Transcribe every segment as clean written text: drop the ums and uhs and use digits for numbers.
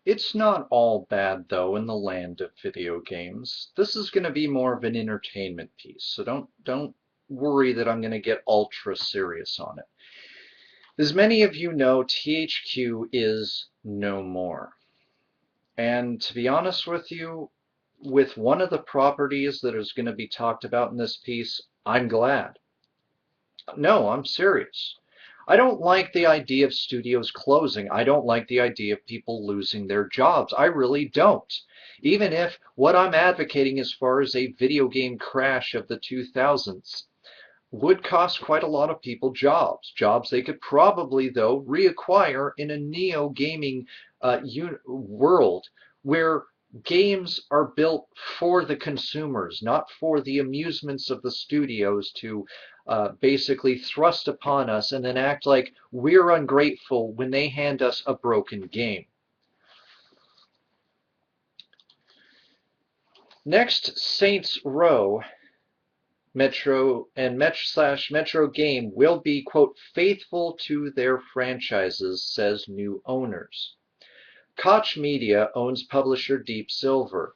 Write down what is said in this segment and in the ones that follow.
It's not all bad, though, in the land of video games. This is going to be more of an entertainment piece, so don't worry that I'm going to get ultra serious on it. As many of you know, THQ is no more. And to be honest with you, with one of the properties that is going to be talked about in this piece, I'm glad. No, I'm serious. I don't like the idea of studios closing. I don't like the idea of people losing their jobs. I really don't. Even if what I'm advocating as far as a video game crash of the 2000s would cost quite a lot of people jobs they could probably, though, reacquire in a neo gaming world where games are built for the consumers, not for the amusements of the studios to basically thrust upon us and then act like we're ungrateful when they hand us a broken game. Next, Saints Row Metro and Metro Game will be, quote, faithful to their franchises, says new owners. Koch Media owns publisher Deep Silver.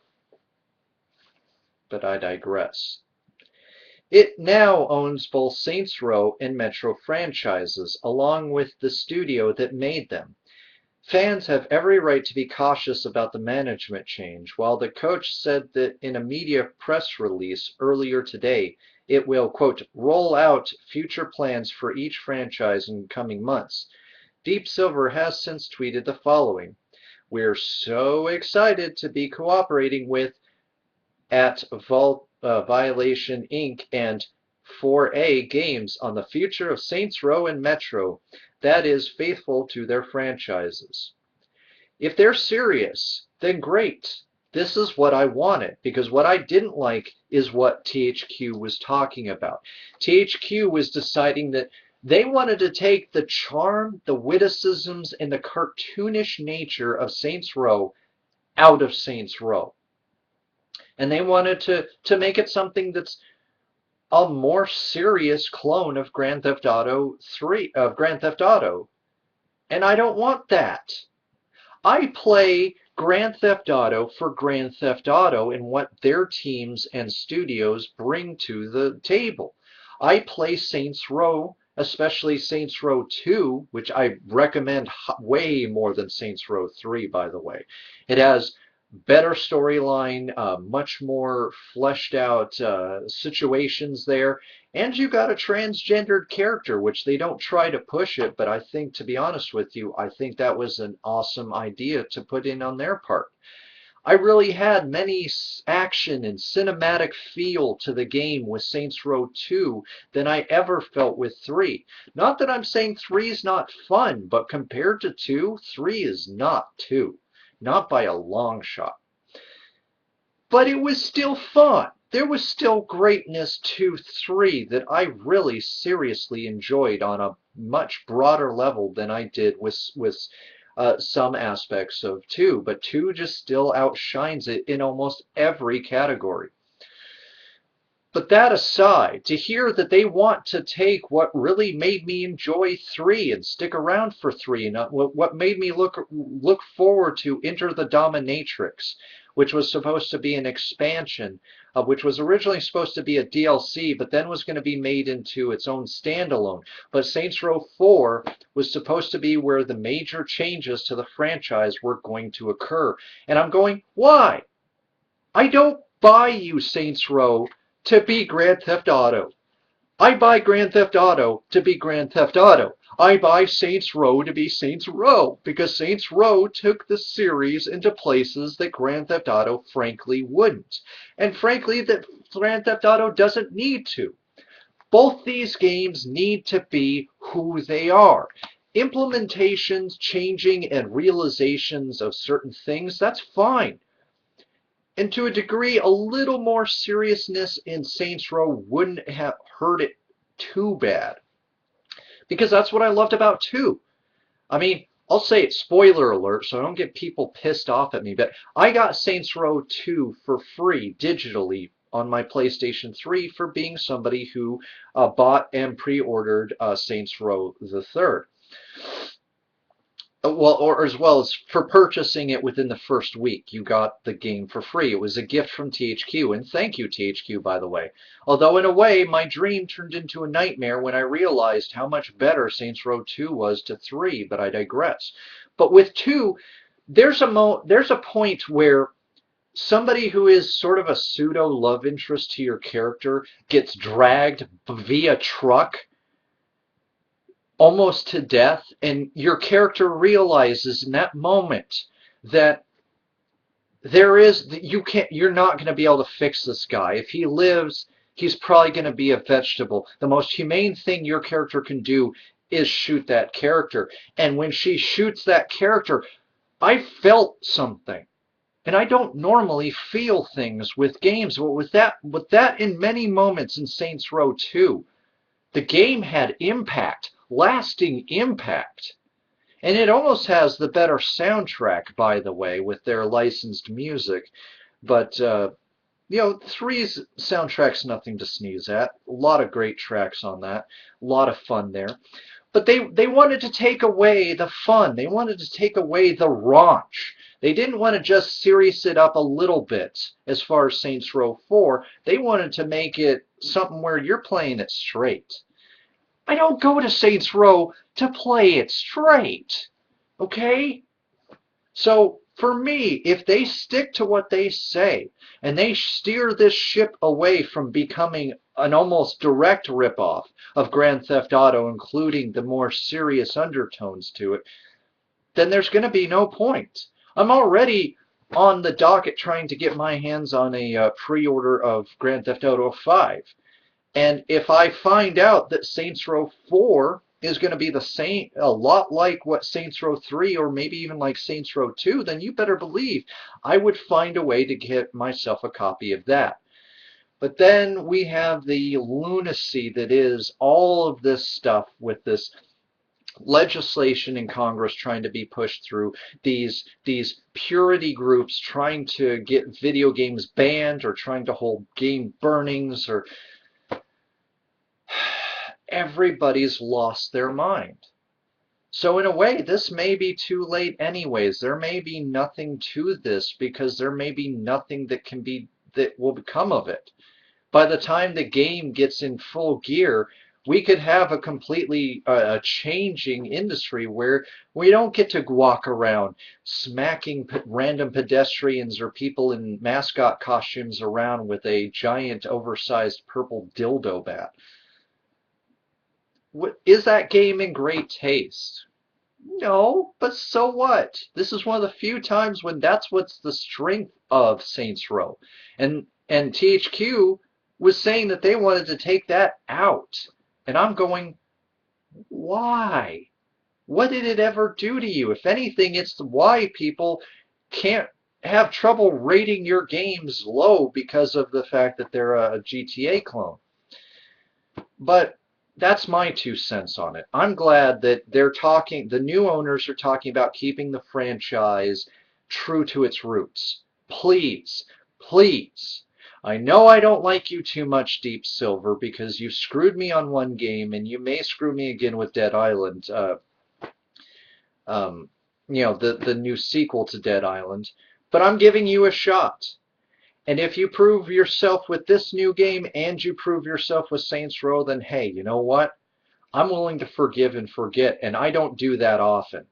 But I digress. It now owns both Saints Row and Metro franchises, along with the studio that made them. Fans have every right to be cautious about the management change, while the coach said that in a media press release earlier today, it will, quote, roll out future plans for each franchise in coming months. Deep Silver has since tweeted the following. We're so excited to be cooperating with at Violation Inc. and 4A Games on the future of Saints Row and Metro that is faithful to their franchises. If they're serious, then great. This is what I wanted, because what I didn't like is what THQ was talking about. THQ was deciding that they wanted to take the charm, the witticisms, and the cartoonish nature of Saints Row out of Saints Row. And they wanted to make it something that's a more serious clone of Grand Theft Auto 3, of Grand Theft Auto. And I don't want that. I play Grand Theft Auto for Grand Theft Auto and what their teams and studios bring to the table. I play Saints Row, especially Saints Row 2, which I recommend way more than Saints Row 3, by the way. It has better storyline, much more fleshed out situations there, and you got a transgendered character, which they don't try to push it, but I think, to be honest with you, I think that was an awesome idea to put in on their part. I really had many action and cinematic feel to the game with Saints Row 2 than I ever felt with 3. Not that I'm saying 3 is not fun, but compared to 2, 3 is not 2. Not by a long shot. But it was still fun. There was still greatness to 3 that I really seriously enjoyed on a much broader level than I did with some aspects of 2. But 2 just still outshines it in almost every category. But that aside, to hear that they want to take what really made me enjoy 3 and stick around for 3, and what made me look forward to Enter the Dominatrix, which was supposed to be an expansion, which was originally supposed to be a DLC, but then was going to be made into its own standalone. But Saints Row 4 was supposed to be where the major changes to the franchise were going to occur. And I'm going, why? I don't buy you Saints Row to be Grand Theft Auto. I buy Grand Theft Auto to be Grand Theft Auto. I buy Saints Row to be Saints Row because Saints Row took the series into places that Grand Theft Auto frankly wouldn't. And frankly, that Grand Theft Auto doesn't need to. Both these games need to be who they are. Implementations, changing, and realizations of certain things, that's fine. And to a degree, a little more seriousness in Saints Row wouldn't have hurt it too bad. Because that's what I loved about 2. I mean, I'll say it, spoiler alert, so I don't get people pissed off at me, but I got Saints Row 2 for free digitally on my PlayStation 3 for being somebody who bought and pre-ordered Saints Row the Third. Well, or as well as for purchasing it within the first week, you got the game for free. It was a gift from THQ, and thank you, THQ, by the way. Although, in a way, my dream turned into a nightmare when I realized how much better Saints Row 2 was to 3, but I digress. But with 2, there's a point where somebody who is sort of a pseudo love interest to your character gets dragged via truck almost to death, and your character realizes in that moment that you're not going to be able to fix this guy. If he lives, he's probably going to be a vegetable. The most humane thing your character can do is shoot that character. And when she shoots that character, I felt something. And I don't normally feel things with games, but with that in many moments in Saints Row 2, the game had impact, lasting impact. And it almost has the better soundtrack, by the way, with their licensed music. But, three's soundtrack's nothing to sneeze at. A lot of great tracks on that. A lot of fun there. But they wanted to take away the fun. They wanted to take away the raunch. They didn't want to just serious it up a little bit as far as Saints Row 4. They wanted to make it something where you're playing it straight. I don't go to Saints Row to play it straight. Okay? So for me, if they stick to what they say and they steer this ship away from becoming an almost direct ripoff of Grand Theft Auto, including the more serious undertones to it, then there's going to be no point. I'm already on the docket trying to get my hands on a pre-order of Grand Theft Auto 5. And if I find out that Saints Row 4 is going to be the same, a lot like what Saints Row 3 or maybe even like Saints Row 2, then you better believe I would find a way to get myself a copy of that. But then we have the lunacy that is all of this stuff with this legislation in Congress trying to be pushed through, these purity groups trying to get video games banned or trying to hold game burnings, or everybody's lost their mind. So in a way, this may be too late anyways. There may be nothing to this because there may be nothing that will become of it. By the time the game gets in full gear, we could have a completely changing industry where we don't get to walk around smacking random pedestrians or people in mascot costumes around with a giant oversized purple dildo bat. Is that game in great taste? No, but so what? This is one of the few times when that's what's the strength of Saints Row. And THQ was saying that they wanted to take that out. And I'm going, why? What did it ever do to you? If anything, it's why people can't have trouble rating your games low because of the fact that they're a GTA clone. But that's my 2 cents on it. I'm glad that the new owners are talking about keeping the franchise true to its roots. Please, please. I know I don't like you too much, Deep Silver, because you screwed me on one game, and you may screw me again with Dead Island. The new sequel to Dead Island. But I'm giving you a shot. And if you prove yourself with this new game and you prove yourself with Saints Row, then hey, you know what? I'm willing to forgive and forget, and I don't do that often.